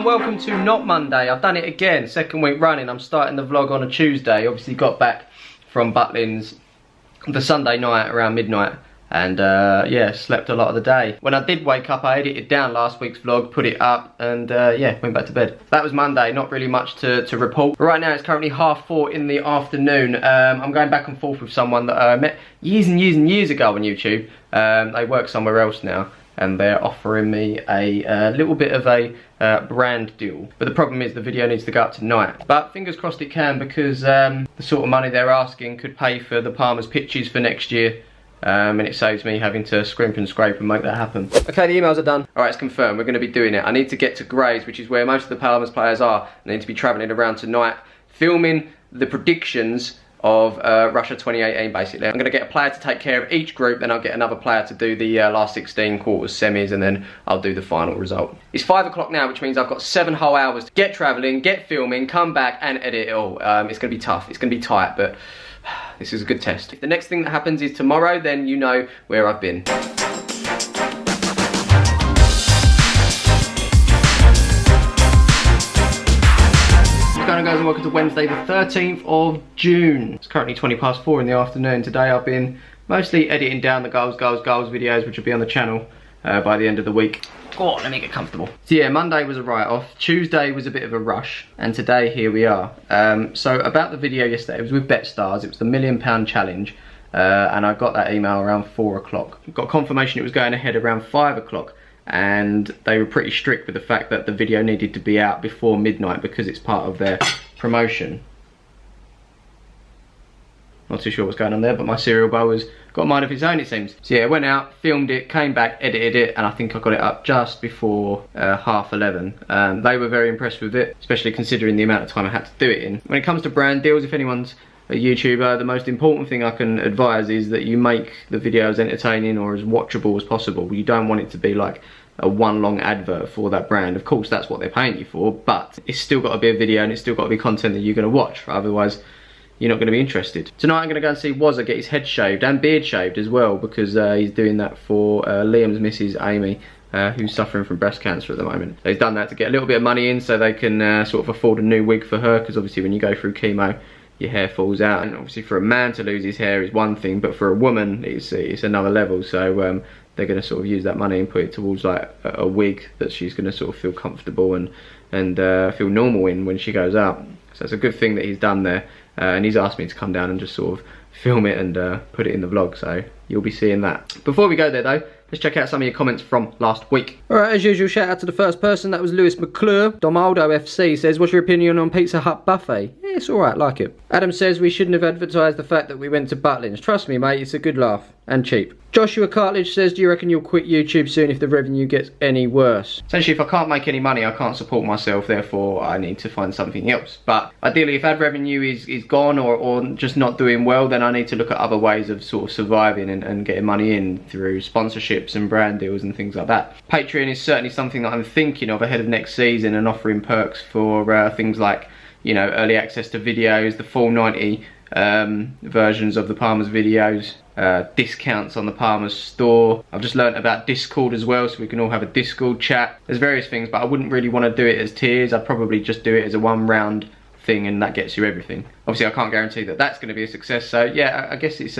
welcome to Not Monday. I've done it again, second week running. I'm starting the vlog on a Tuesday. Obviously got back from Butlins the Sunday night around midnight. And yeah, slept a lot of the day. When I did wake up, I edited down last week's vlog, put it up, and yeah, went back to bed. That was Monday, not really much to report. But right now it's currently 4:30 in the afternoon. I'm going back and forth with someone that I met years and years ago on YouTube. They work somewhere else now, and they're offering me a little bit of a brand deal. But the problem is the video needs to go up tonight. But fingers crossed it can, because the sort of money they're asking could pay for the Palmer's pitches for next year. And it saves me having to scrimp and scrape and make that happen. Okay, the emails are done. Alright, it's confirmed, we're going to be doing it. I need to get to Grays, which is where most of the Palmer's players are. I need to be travelling around tonight, filming the predictions of Russia 2018 basically. I'm going to get a player to take care of each group, then I'll get another player to do the last 16 quarters, semis, and then I'll do the final result. It's 5 o'clock now, which means I've got 7 whole hours to get travelling, get filming, come back and edit it all. It's going to be tough, it's going to be tight, but this is a good test. If the next thing that happens is tomorrow, then you know where I've been. What's going on, guys, and welcome to Wednesday the 13th of June. It's currently 4:20 in the afternoon. Today I've been mostly editing down the goals videos, which will be on the channel by the end of the week. Go on, let me get comfortable. So yeah, Monday was a write-off, Tuesday was a bit of a rush, and today here we are. So about the video yesterday, it was with BetStars, it was the £1 Million challenge, and I got that email around 4 o'clock. Got confirmation it was going ahead around 5 o'clock, and they were pretty strict with the fact that the video needed to be out before midnight because it's part of their promotion. Not too sure what's going on there, but my cereal bowl has got a mind of its own, it seems. So yeah, went out, filmed it, came back, edited it, and I think I got it up just before 11:30. They were very impressed with it, especially considering the amount of time I had to do it in. When it comes to brand deals, if anyone's a YouTuber, the most important thing I can advise is that you make the video as entertaining or as watchable as possible. You don't want it to be like a one long advert for that brand. Of course, that's what they're paying you for, but it's still got to be a video and it's still got to be content that you're going to watch. Otherwise, you're not going to be interested. Tonight I'm going to go and see Wazza get his head shaved and beard shaved as well, because he's doing that for Liam's missus Amy, who's suffering from breast cancer at the moment. So he's done that to get a little bit of money in so they can sort of afford a new wig for her, because obviously when you go through chemo your hair falls out, and obviously for a man to lose his hair is one thing, but for a woman it's another level. So they're going to sort of use that money and put it towards like a wig that she's going to sort of feel comfortable and feel normal in when she goes out. So it's a good thing that he's done there. And he's asked me to come down and just sort of film it and put it in the vlog, so you'll be seeing that. Before we go there though, let's check out some of your comments from last week. Alright, as usual, shout out to the first person, that was Lewis McClure. Domaldo FC says, what's your opinion on Pizza Hut buffet? Yeah, it's alright, like it. Adam says, we shouldn't have advertised the fact that we went to Butlins. Trust me mate, it's a good laugh. And cheap. Joshua Cartledge says, do you reckon you'll quit YouTube soon if the revenue gets any worse? Essentially, if I can't make any money, I can't support myself, therefore I need to find something else. But ideally, if ad revenue is gone or just not doing well, then I need to look at other ways of sort of surviving and getting money in through sponsorships and brand deals and things like that. Patreon is certainly something that I'm thinking of ahead of next season, and offering perks for things like, you know, early access to videos, the full 90 versions of the Palmer's videos, discounts on the Palmer's store. I've just learnt about Discord as well, so we can all have a Discord chat. There's various things, but I wouldn't really want to do it as tiers. I'd probably just do it as a one round thing, and that gets you everything. Obviously I can't guarantee that that's going to be a success, so yeah, I guess it's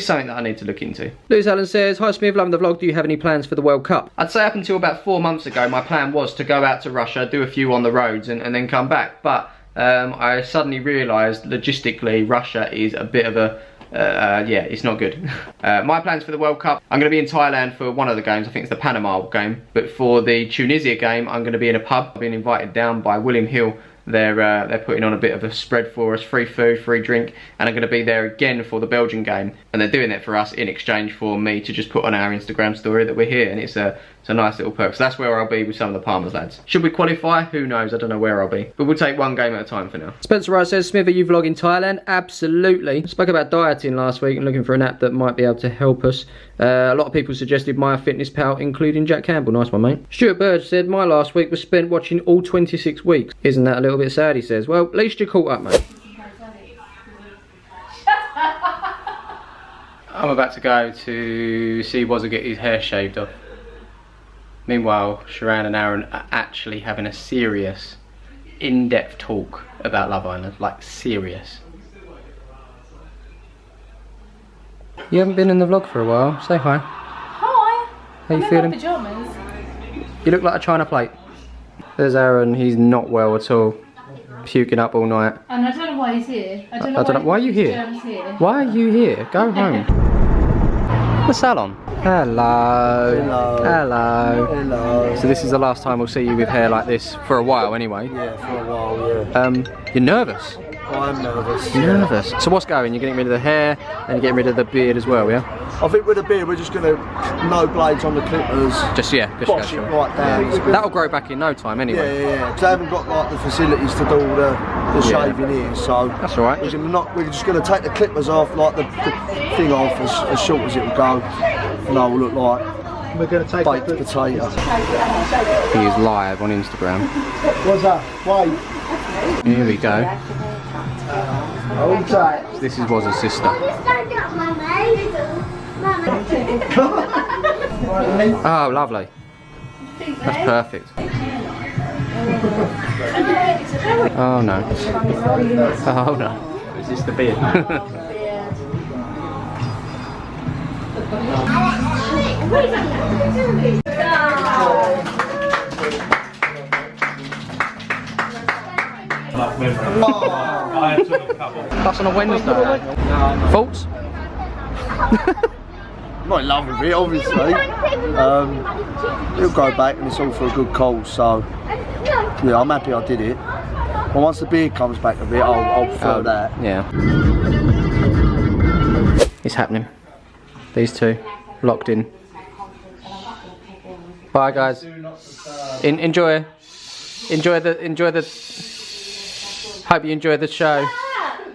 something that I need to look into. Lewis Allen says, hi Smiv, loving the vlog, do you have any plans for the World Cup? I'd say up until about 4 months ago my plan was to go out to Russia, do a few on the roads and then come back, but I suddenly realised logistically Russia is a bit of a yeah, it's not good. My plans for the World Cup, I'm going to be in Thailand for one of the games, I think it's the Panama game, but for the Tunisia game I'm going to be in a pub. I've been invited down by William Hill. They're putting on a bit of a spread for us, free food, free drink, and I'm going to be there again for the Belgian game, and they're doing that for us in exchange for me to just put on our Instagram story that we're here, and it's a nice little perk. So that's where I'll be with some of the Palmer's lads. Should we qualify? Who knows, I don't know where I'll be, but we'll take one game at a time for now. Spencer Wright says, Smith, are you vlogging Thailand? Absolutely. I spoke about dieting last week and looking for an app that might be able to help us. A lot of people suggested MyFitnessPal, including Jack Campbell. Nice one, mate. Stuart Bird said, my last week was spent watching all 26 weeks. Isn't that a little bit sad, he says. Well, at least you're caught up, mate. I'm about to go to see Wazza get his hair shaved off. $1 Meanwhile, Sharan and Aaron are actually having a serious, in-depth talk about Love Island, like serious. You haven't been in the vlog for a while. Say hi. Hi. How you feeling? Pajamas. You look like a china plate. There's Aaron. He's not well at all. Puking up all night. And I don't know why he's here. I don't know why are you here? Why are you here? Go home. The salon. Hello. Hello. Hello. Hello. So this is the last time we'll see you with hair like this for a while anyway. Yeah, for a while, yeah. You're nervous? I'm nervous. You're nervous. So what's going? You're getting rid of the hair and you're getting rid of the beard as well, yeah? I think with the beard we're just gonna no blades on the clippers. Just Wash it right down. That'll grow back in no time anyway. Yeah. Because I haven't got like the facilities to do the shaving here, so that's all right. We're just gonna take the clippers off, like the thing off as short as it will go, and I will look like we're gonna take baked potato. He is live on Instagram. What's that? Wave. Here we go. Hold tight. So this is Waz's sister. Oh, lovely. That's perfect. Oh no. Oh no. Is this the beard? That's on a Wednesday. Thoughts? I'm not in love with it, obviously. It'll go back and it's all for a good cause, so yeah, I'm happy I did it. But once the beard comes back a bit, I'll prefer that. Yeah. It's happening. These two, locked in. Bye guys. Enjoy the. Hope you enjoy the show.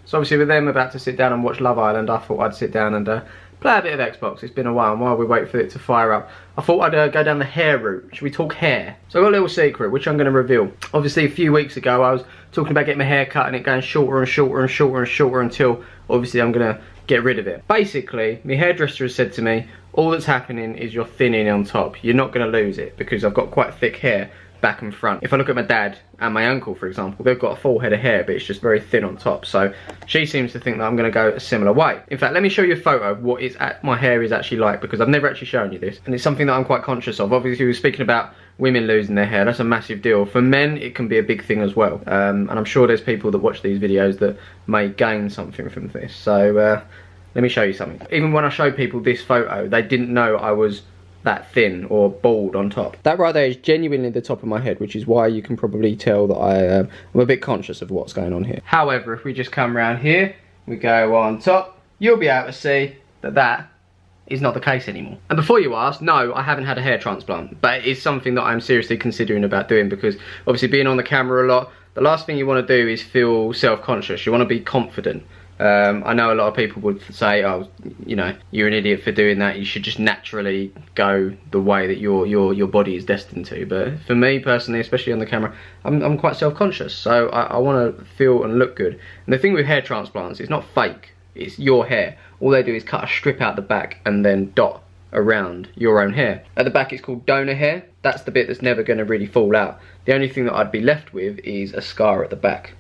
So obviously with them about to sit down and watch Love Island, I thought I'd sit down and play a bit of Xbox. It's been a while, and while we wait for it to fire up, I thought I'd go down the hair route. Should we talk hair? So I've got a little secret, which I'm going to reveal. Obviously a few weeks ago I was talking about getting my hair cut and it going shorter and shorter and shorter and shorter until obviously I'm going to get rid of it. Basically, my hairdresser has said to me, all that's happening is you're thinning on top. You're not going to lose it because I've got quite thick hair back and front. If I look at my dad and my uncle, for example, they've got a full head of hair, but it's just very thin on top. So she seems to think that I'm going to go a similar way. In fact, let me show you a photo of what my hair is actually like, because I've never actually shown you this, and it's something that I'm quite conscious of. Obviously, we were speaking about women losing their hair. That's a massive deal. For men, it can be a big thing as well. And I'm sure there's people that watch these videos that may gain something from this. So let me show you something. Even when I show people this photo, they didn't know I was that thin or bald on top. That right there is genuinely the top of my head, which is why you can probably tell that I'm a bit conscious of what's going on here. However, if we just come around here, we go on top, you'll be able to see that that is not the case anymore. And before you ask, no, I haven't had a hair transplant, but it is something that I'm seriously considering about doing, because obviously being on the camera a lot, the last thing you want to do is feel self-conscious. You want to be confident. I know a lot of people would say, oh, you know, you're an idiot for doing that, you should just naturally go the way that your body is destined to. But for me personally, especially on the camera, I'm quite self-conscious, so I want to feel and look good. And the thing with hair transplants, it's not fake, it's your hair. All they do is cut a strip out the back and then dot around your own hair. At the back it's called donor hair. That's the bit that's never going to really fall out. The only thing that I'd be left with is a scar at the back.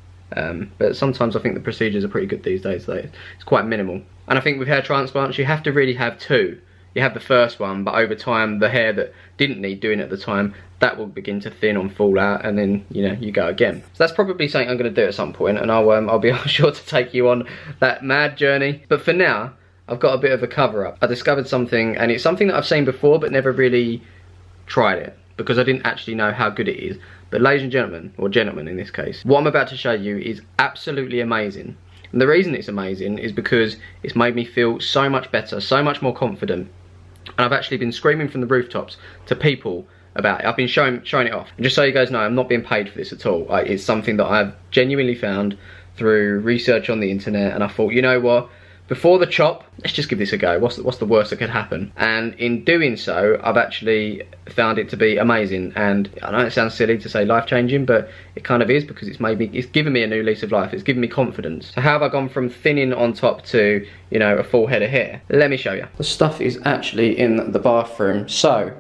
But sometimes I think the procedures are pretty good these days, though. It's quite minimal. And I think with hair transplants, you have to really have two. You have the first one, but over time, the hair that didn't need doing at the time, that will begin to thin and fall out, and then, you know, you go again. So that's probably something I'm going to do at some point, and I'll be sure to take you on that mad journey. But for now, I've got a bit of a cover-up. I discovered something, and it's something that I've seen before, but never really tried it, because I didn't actually know how good it is. But ladies and gentlemen, or gentlemen in this case, what I'm about to show you is absolutely amazing. And the reason it's amazing is because it's made me feel so much better, so much more confident. And I've actually been screaming from the rooftops to people about it. I've been showing it off. And just so you guys know, I'm not being paid for this at all. It's something that I've genuinely found through research on the internet, and I thought, you know what? Before the chop, let's just give this a go. What's the worst that could happen? And in doing so, I've actually found it to be amazing. And I know it sounds silly to say life-changing, but it kind of is, because it's given me a new lease of life. It's given me confidence. So how have I gone from thinning on top to, you know, a full head of hair? Let me show you. The stuff is actually in the bathroom. So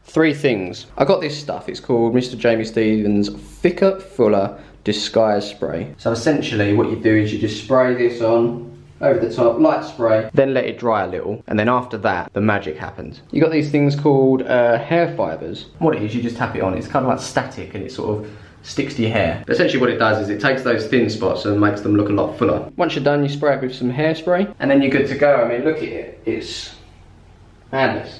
3 things. I got this stuff, it's called Mr. Jamie Stevens Thicker Fuller Disguise Spray. So essentially what you do is you just spray this on over the top, light spray, then let it dry a little, and then after that, the magic happens. You got these things called hair fibres. What it is, you just tap it on, it's kind of like static and it sort of sticks to your hair. But essentially what it does is it takes those thin spots and makes them look a lot fuller. Once you're done, you spray it with some hairspray, and then you're good to go. I mean, look at it, it's madness.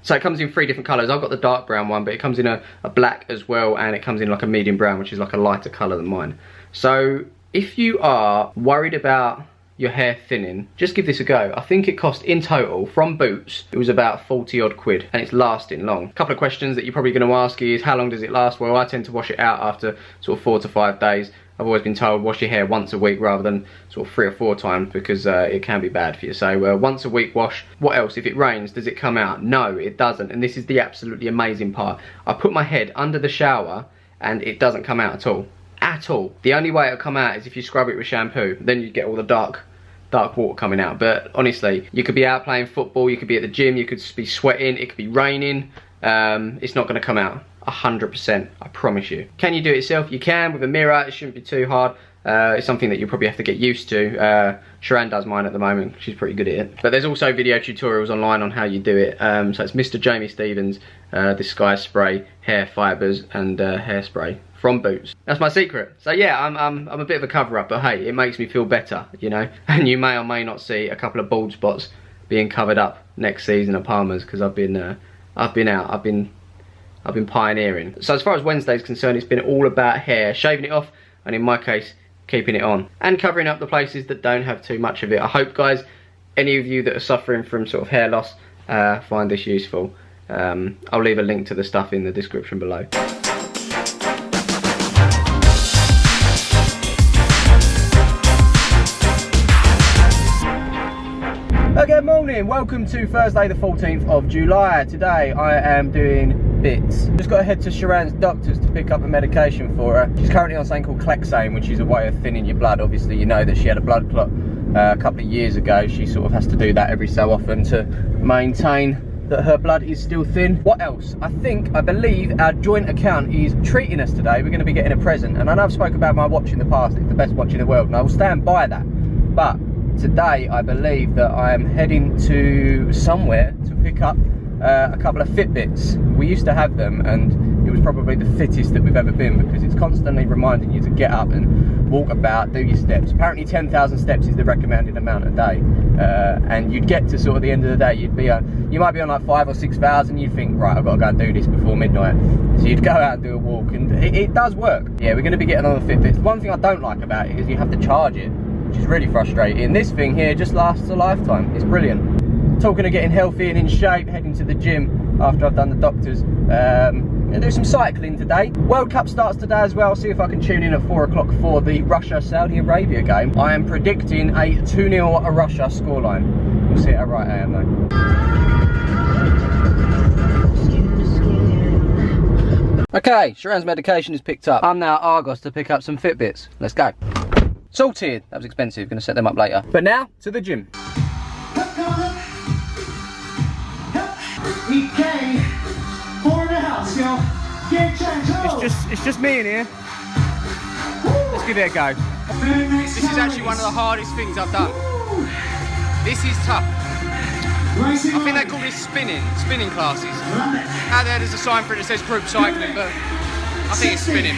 So it comes in 3 different colours. I've got the dark brown one, but it comes in a black as well, and it comes in like a medium brown, which is like a lighter colour than mine. So if you are worried about your hair thinning, just give this a go. I think it cost in total from Boots, it was about 40 odd quid, and it's lasting long. A couple of questions that you're probably going to ask is, how long does it last? Well, I tend to wash it out after sort of 4 to 5 days. I've always been told wash your hair once a week rather than sort of 3 or 4 times, because it can be bad for you. So once a week wash. What else? If it rains, does it come out? No, it doesn't. And this is the absolutely amazing part. I put my head under the shower and it doesn't come out at all. At all. The only way it'll come out is if you scrub it with shampoo. Then you get all the dark water coming out. But honestly, you could be out playing football, you could be at the gym, you could be sweating, it could be raining. It's not going to come out. 100%, I promise you. Can you do it yourself? You can with a mirror. It shouldn't be too hard. It's something that you probably have to get used to. Sharon does mine at the moment. She's pretty good at it. But there's also video tutorials online on how you do it. So it's Mr. Jamie Stevens Disguise Spray, Hair Fibres and Hairspray from Boots. That's my secret. So yeah, I'm a bit of a cover-up, but hey, it makes me feel better, you know. And you may or may not see a couple of bald spots being covered up next season at Palmer's, because I've been pioneering. So as far as Wednesday's concerned, it's been all about hair, shaving it off, and in my case, keeping it on. And covering up the places that don't have too much of it. I hope, guys, any of you that are suffering from sort of hair loss, find this useful. I'll leave a link to the stuff in the description below. Good morning, welcome to Thursday the 14th of July. Today I am doing bits. Just got to head to Sharon's doctor's to pick up a medication for her. She's currently on something called Clexane, which is a way of thinning your blood. Obviously you know that she had a blood clot a couple of years ago. She sort of has to do that every so often to maintain that her blood is still thin. What else? I believe our joint account is treating us today. We're going to be getting a present, and I know I've spoken about my watch in the past. It's the best watch in the world, and I will stand by that. But today I believe that I am heading to somewhere to pick up a couple of Fitbits. We used to have them, and it was probably the fittest that we've ever been, because it's constantly reminding you to get up and walk about, do your steps. Apparently 10,000 steps is the recommended amount a day, and you'd get to sort of the end of the day, you might be on like 5,000 or 6,000. You'd think, right, I've got to go and do this before midnight. So you'd go out and do a walk, and it does work. Yeah, we're going to be getting on the Fitbits. One thing I don't like about it is you have to charge it, which is really frustrating. This thing here just lasts a lifetime. It's brilliant. Talking of getting healthy and in shape, heading to the gym after I've done the doctors. Gonna do some cycling today. World Cup starts today as well. See if I can tune in at 4 o'clock for the Russia-Saudi Arabia game. I am predicting a 2-0 Russia scoreline. We'll see how right I am though. Okay, Sharon's medication is picked up. I'm now at Argos to pick up some Fitbits. Let's go. Sorted. That was expensive. Gonna set them up later. But now to the gym. It's just me in here. Let's give it a go. This is actually one of the hardest things I've done. This is tough. I think they call this spinning classes. Out there's a sign for it that says group cycling, but I think it's spinning.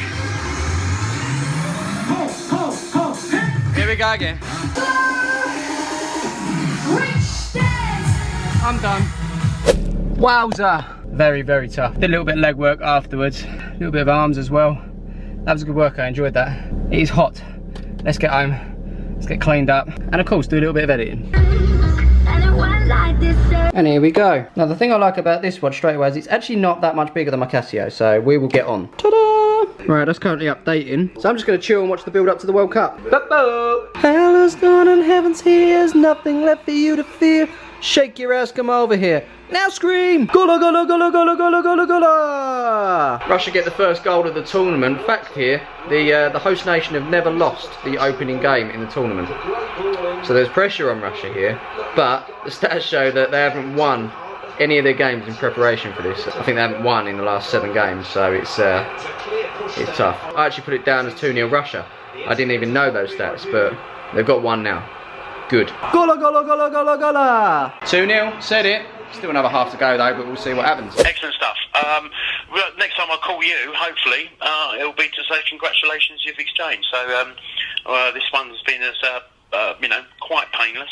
Here we go again. I'm done. Wowza. Very, very tough. Did a little bit of leg work afterwards. A little bit of arms as well. That was a good work, I enjoyed that. It is hot. Let's get home. Let's get cleaned up. And of course, do a little bit of editing. And here we go. Now the thing I like about this watch straight away is it's actually not that much bigger than my Casio, so we will get on. Ta-da! Right, that's currently updating. So I'm just going to chill and watch the build up to the World Cup. Hell is gone and heaven's here, there's nothing left for you to fear. Shake your ass, come over here. Now scream! Gola, gola, gola, gola, gola, gola, gola! Russia get the first goal of the tournament. Fact here, the host nation have never lost the opening game in the tournament. So there's pressure on Russia here, but the stats show that they haven't won any of their games in preparation for this. I think they haven't won in the last 7 games, so it's tough. I actually put it down as 2-0 Russia. I didn't even know those stats, but they've got 1 now. Good. Gola, gola, gola, gola, gola. 2-0, said it. Still another half to go though, but we'll see what happens. Excellent stuff. Next time I call you, hopefully, it'll be to say congratulations, you've exchanged. So this one's been as you know, quite painless.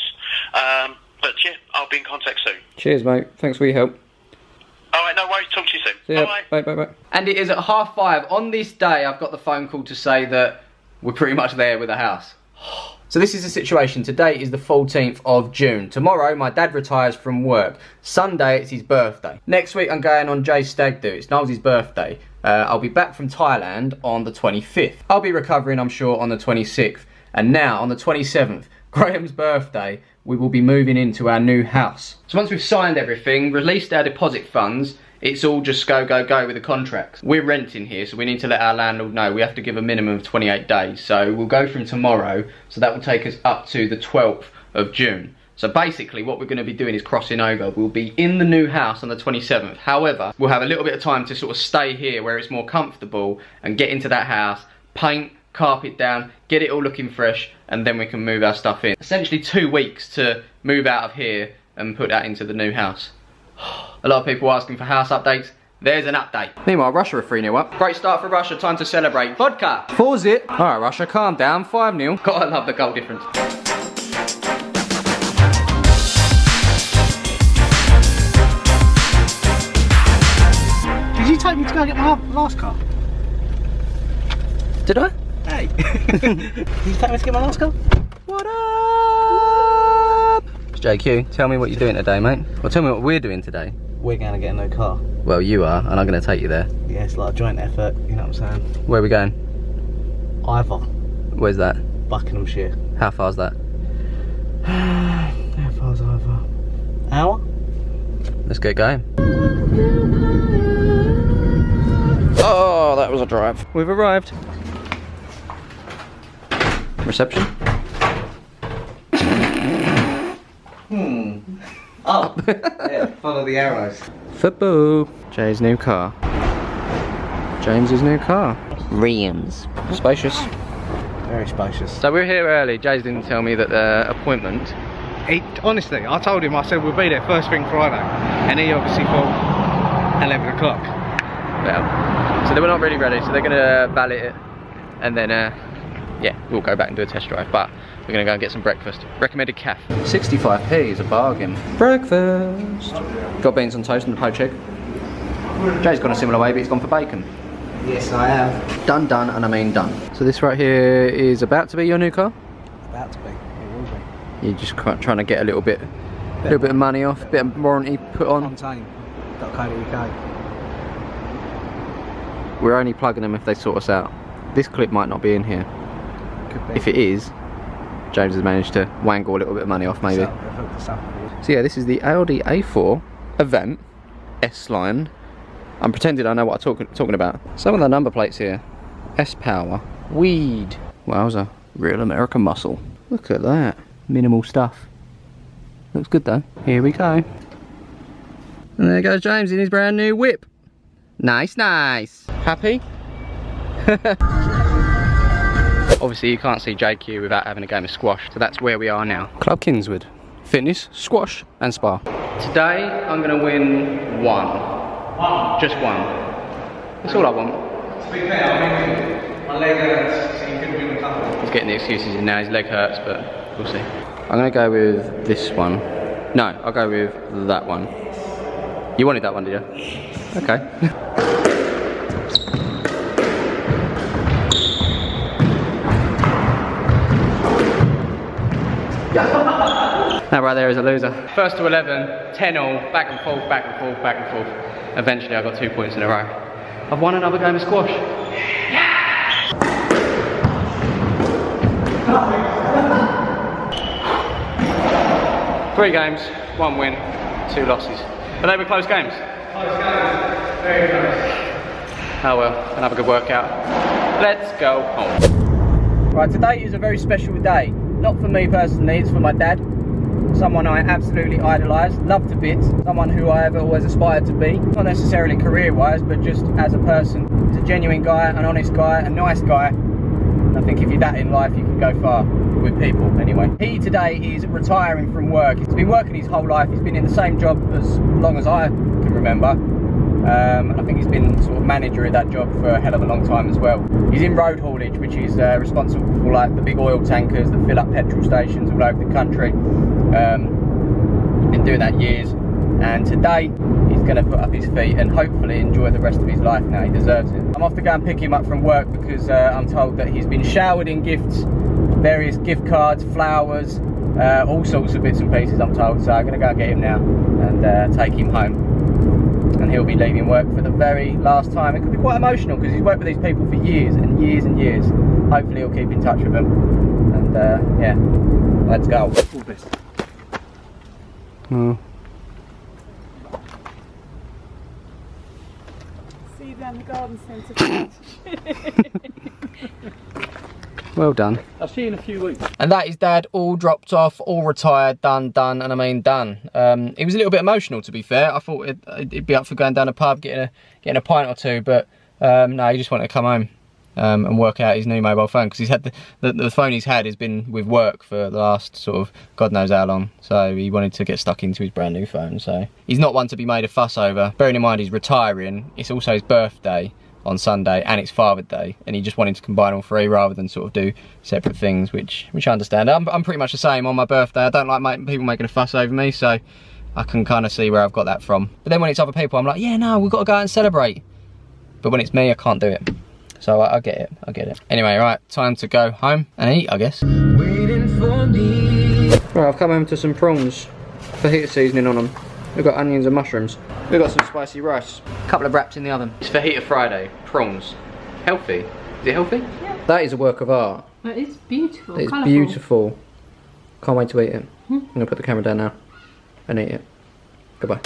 But yeah, I'll be in contact soon. Cheers, mate. Thanks for your help. All right, no worries. Talk to you soon. See ya. Bye, bye, bye. And it is at 5:30. On this day, I've got the phone call to say that we're pretty much there with the house. So this is the situation. Today is the 14th of June. Tomorrow, my dad retires from work. Sunday, it's his birthday. Next week, I'm going on Jay's stag do. It's Niles' birthday. I'll be back from Thailand on the 25th. I'll be recovering, I'm sure, on the 26th. And now, on the 27th, Graham's birthday, we will be moving into our new house. So once we've signed everything, released our deposit funds, it's all just go, go, go with the contracts. We're renting here, so we need to let our landlord know we have to give a minimum of 28 days. So we'll go from tomorrow, so that will take us up to the 12th of June. So basically what we're going to be doing is crossing over. We'll be in the new house on the 27th. However, we'll have a little bit of time to sort of stay here where it's more comfortable and get into that house, paint, carpet down, get it all looking fresh, and then we can move our stuff in. Essentially 2 weeks to move out of here and put that into the new house. A lot of people asking for house updates. There's an update. Meanwhile, Russia are 3-0 up. Great start for Russia, time to celebrate. Vodka! 4-0. Alright, Russia, calm down. 5-0. Gotta love the goal difference. Did you take me to go get my last car? Did I? Hey. Did you take me to get my last car? What up? JQ, tell me what you're doing today, mate. Well, tell me what we're doing today. We're going to get a new car. Well, you are, and I'm going to take you there. Yeah, it's like a joint effort, you know what I'm saying? Where are we going? Ivor. Where's that? Buckinghamshire. How far's that? How far's Ivor? Hour? Let's get going. Oh, that was a drive. We've arrived. Reception? Oh, yeah, follow the arrows. Football. Jay's new car. James's new car. Riams. Spacious. Very spacious. So we're here early. Jay's didn't tell me that the appointment. Honestly, I told him, I said we'll be there first thing Friday, and he obviously thought 11 o'clock. Well, so they were not really ready, so they're gonna valet it, and then yeah, we'll go back and do a test drive. But we're gonna go and get some breakfast. Recommended calf. 65p is a bargain. Breakfast. Got beans on toast and a poached egg. Jay's gone a similar way, but he's gone for bacon. Yes, I have. Done, done, and I mean done. So this right here is about to be your new car? About to be. It will be. You're just trying to get a little bit of money off, a bit of warranty put on. Contain.co.uk. We're only plugging them if they sort us out. This clip might not be in here. Could be. If it is, James has managed to wangle a little bit of money off maybe. So yeah, this is the Audi A4 Event S-Line. I'm pretending I know what I'm talking about. Some of the number plates here. S-Power. Weed. Wowza. Real American muscle. Look at that. Minimal stuff. Looks good though. Here we go. And there goes James in his brand new whip. Nice, nice. Happy? Obviously you can't see JQ without having a game of squash, so that's where we are now. Club Kingswood. Fitness, squash and spa. Today I'm going to win one. Just one. That's all I want. To be fair, I mean, my leg hurts, so you could win a couple. He's getting the excuses in now, his leg hurts, but we'll see. I'm going to go with this one. No, I'll go with that one. You wanted that one, did you? Okay. That right there is a loser. First to 11, 10 all, back and forth, back and forth, back and forth. Eventually I got 2 points in a row. I've won another game of squash. Yeah! 3 games, 1 win, 2 losses. But they were close games. Close games, very close. Oh well, another good workout. Let's go home. Right, today is a very special day. Not for me personally, it's for my dad. someone I absolutely idolise, love to bits, someone who I have always aspired to be, not necessarily career-wise, but just as a person. He's a genuine guy, an honest guy, a nice guy. I think if you're that in life, you can go far with people anyway. He today is retiring from work. He's been working his whole life. He's been in the same job as long as I can remember. And I think he's been sort of manager of that job for a hell of a long time as well. He's in road haulage, which is responsible for like the big oil tankers that fill up petrol stations all over the country. Been doing that years, and today he's going to put up his feet and hopefully enjoy the rest of his life now. He deserves it. I'm off to go and pick him up from work because I'm told that he's been showered in gifts, various gift cards, flowers, all sorts of bits and pieces I'm told. So I'm going to go and get him now and take him home. And he'll be leaving work for the very last time. It could be quite emotional because he's worked with these people for years and years and years. Hopefully he'll keep in touch with them. And yeah, let's go. All best. Oh. See you down the garden centre. Well done. I'll see you in a few weeks. And that is Dad, all dropped off, all retired, done, and I mean done. It was a little bit emotional, to be fair. I thought it'd be up for going down a pub, getting a pint or two, but no, he just wanted to come home and work out his new mobile phone, because he's had the phone he's had has been with work for the last sort of God knows how long. So he wanted to get stuck into his brand new phone. So he's not one to be made a fuss over. Bearing in mind he's retiring, it's also his birthday on Sunday and it's Father's Day, and he just wanted to combine all three rather than sort of do separate things, which I understand. I'm pretty much the same on my birthday. I don't like people making a fuss over me, so I can kind of see where I've got that from. But then when it's other people, I'm like, yeah, no, we've got to go out and celebrate. But when it's me, I can't do it. So I get it. Anyway, right, time to go home and eat, I guess. Waiting for me. Right, I've come home to some prawns, fajita seasoning on them. We've got onions and mushrooms. We've got some spicy rice. A couple of wraps in the oven. It's fajita Friday, prawns. Healthy. Is it healthy? Yeah. That is a work of art. It is beautiful. It's colourful. beautiful. Can't wait to eat it. I'm gonna put the camera down now and eat it. Goodbye.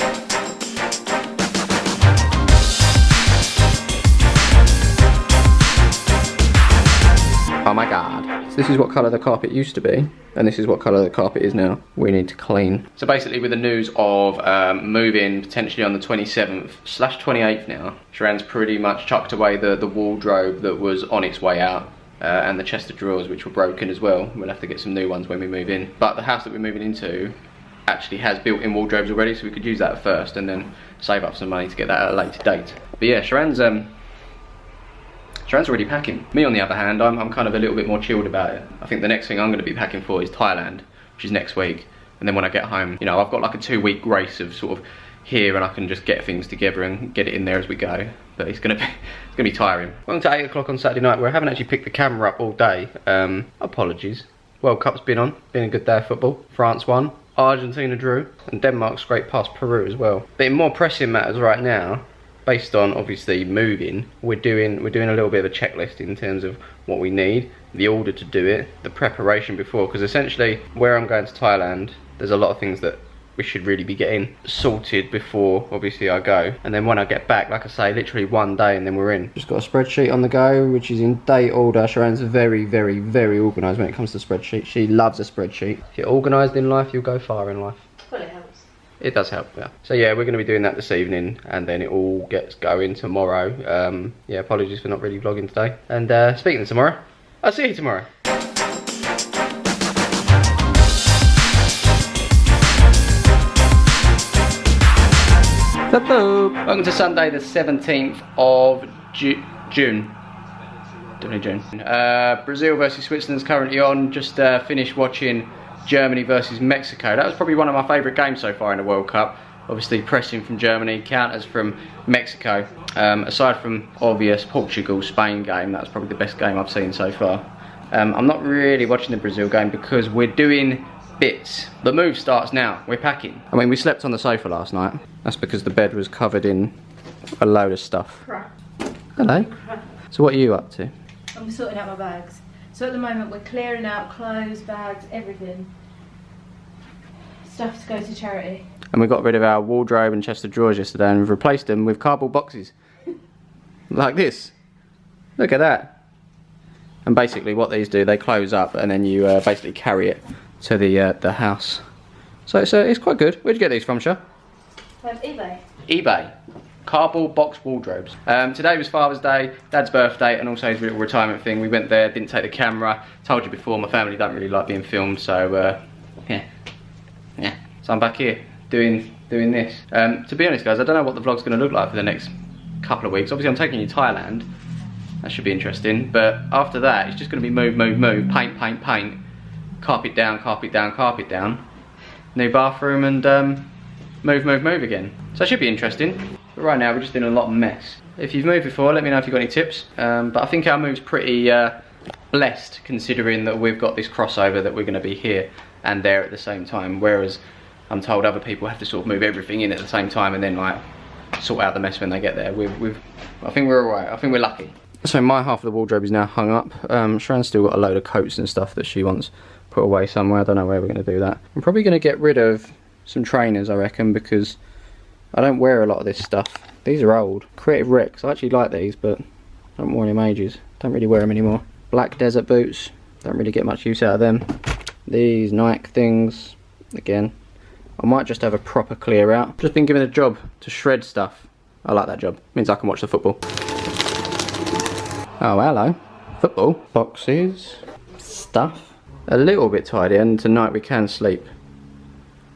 Oh my god. So this is what colour the carpet used to be, and this is what colour the carpet is now. We need to clean. So basically with the news of moving potentially on the 27th/28th now, Sharan's pretty much chucked away the wardrobe that was on its way out, and the chest of drawers which were broken as well. We'll have to get some new ones when we move in. But the house that we're moving into actually has built-in wardrobes already, so we could use that at first and then save up some money to get that at a later date. But yeah, Sharan's already packing. Me on the other hand, I'm kind of a little bit more chilled about it. I think the next thing I'm going to be packing for is Thailand, which is next week. And then when I get home, you know, I've got like a 2-week grace of sort of here, and I can just get things together and get it in there as we go. But it's gonna be tiring. Well, until 8 o'clock on Saturday night, where I haven't actually picked the camera up all day. Apologies. World Cup's been on. Been a good day of football. France won. Argentina drew. And Denmark scraped past Peru as well. But in more pressing matters right now, based on obviously moving, we're doing a little bit of a checklist in terms of what we need, the order to do it, the preparation before, because essentially where I'm going to Thailand, there's a lot of things that we should really be getting sorted before obviously I go, and then when I get back, like I say, literally one day and then we're in. Just got a spreadsheet on the go which is in date order. Sharan's very, very, very organised when it comes to spreadsheets. She loves a spreadsheet. If you're organised in life, you'll go far in life. Well, it helps. It does help, yeah. So yeah, we're going to be doing that this evening, and then it all gets going tomorrow. Yeah, apologies for not really vlogging today. And speaking of tomorrow, I'll see you tomorrow. Welcome to Sunday the 17th of June. Definitely June. Brazil versus Switzerland's currently on. Just finished watching Germany versus Mexico. That was probably one of my favourite games so far in the World Cup. Obviously pressing from Germany, counters from Mexico. Aside from obvious Portugal-Spain game, that was probably the best game I've seen so far. I'm not really watching the Brazil game because we're doing bits. The move starts now. We're packing. I mean, we slept on the sofa last night. That's because the bed was covered in a load of stuff. Crap. Hello. Crap. So what are you up to? I'm sorting out my bags. So at the moment we're clearing out clothes, bags, everything. Stuff to go to charity. And we got rid of our wardrobe and chest of drawers yesterday, and we've replaced them with cardboard boxes. Like this. Look at that. And basically what these do, they close up and then you basically carry it to the house So it's quite good. Where'd you get these from, Sha? eBay. eBay. Cardboard box wardrobes. Today was Father's Day, Dad's birthday, and also his little retirement thing. We went there, didn't take the camera. Told you before, my family don't really like being filmed, so yeah. So I'm back here doing this. To be honest, guys, I don't know what the vlog's going to look like for the next couple of weeks. Obviously, I'm taking you to Thailand. That should be interesting. But after that, it's just going to be move, paint, carpet down, carpet down. New bathroom and move again. So it should be interesting. But right now we're just in a lot of mess. If you've moved before, let me know if you've got any tips. But I think our move's pretty blessed, considering that we've got this crossover that we're going to be here and there at the same time. Whereas I'm told other people have to sort of move everything in at the same time and then like sort out the mess when they get there. I think we're alright. I think we're lucky. So my half of the wardrobe is now hung up. Sharon's still got a load of coats and stuff that she wants put away somewhere. I don't know where we're going to do that. I'm probably going to get rid of some trainers, I reckon, because I don't wear a lot of this stuff. These are old. Creative Rex. I actually like these, but I haven't worn them ages. Don't really wear them anymore. Black desert boots. Don't really get much use out of them. These Nike things. Again, I might just have a proper clear out. Just been given a job to shred stuff. I like that job. Means I can watch the football. Oh, hello. Football. Boxes. Stuff. A little bit tidy, and tonight we can sleep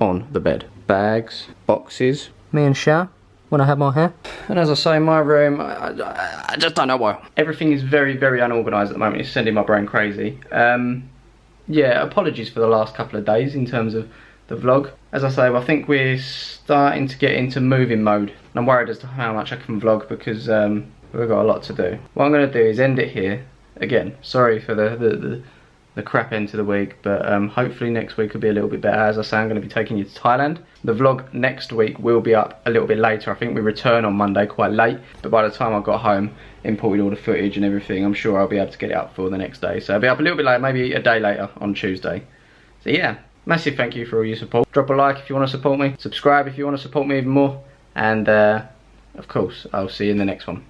on the bed. Bags. Boxes. Me and Sha when I have my hair. And as I say, my room, I just don't know why. Everything is very, very unorganised at the moment. It's sending my brain crazy. Yeah, apologies for the last couple of days in terms of the vlog. As I say, I think we're starting to get into moving mode. And I'm worried as to how much I can vlog because we've got a lot to do. What I'm going to do is end it here. Again, sorry for the crap end to the week, but hopefully next week will be a little bit better. As I say, I'm going to be taking you to Thailand. The vlog next week will be up a little bit later. I think we return on Monday quite late, but by the time I got home, imported all the footage and everything, I'm sure I'll be able to get it up for the next day. So I'll be up a little bit later, maybe a day later on Tuesday. So yeah, massive thank you for all your support. Drop a like if you want to support me, subscribe if you want to support me even more, and of course I'll see you in the next one.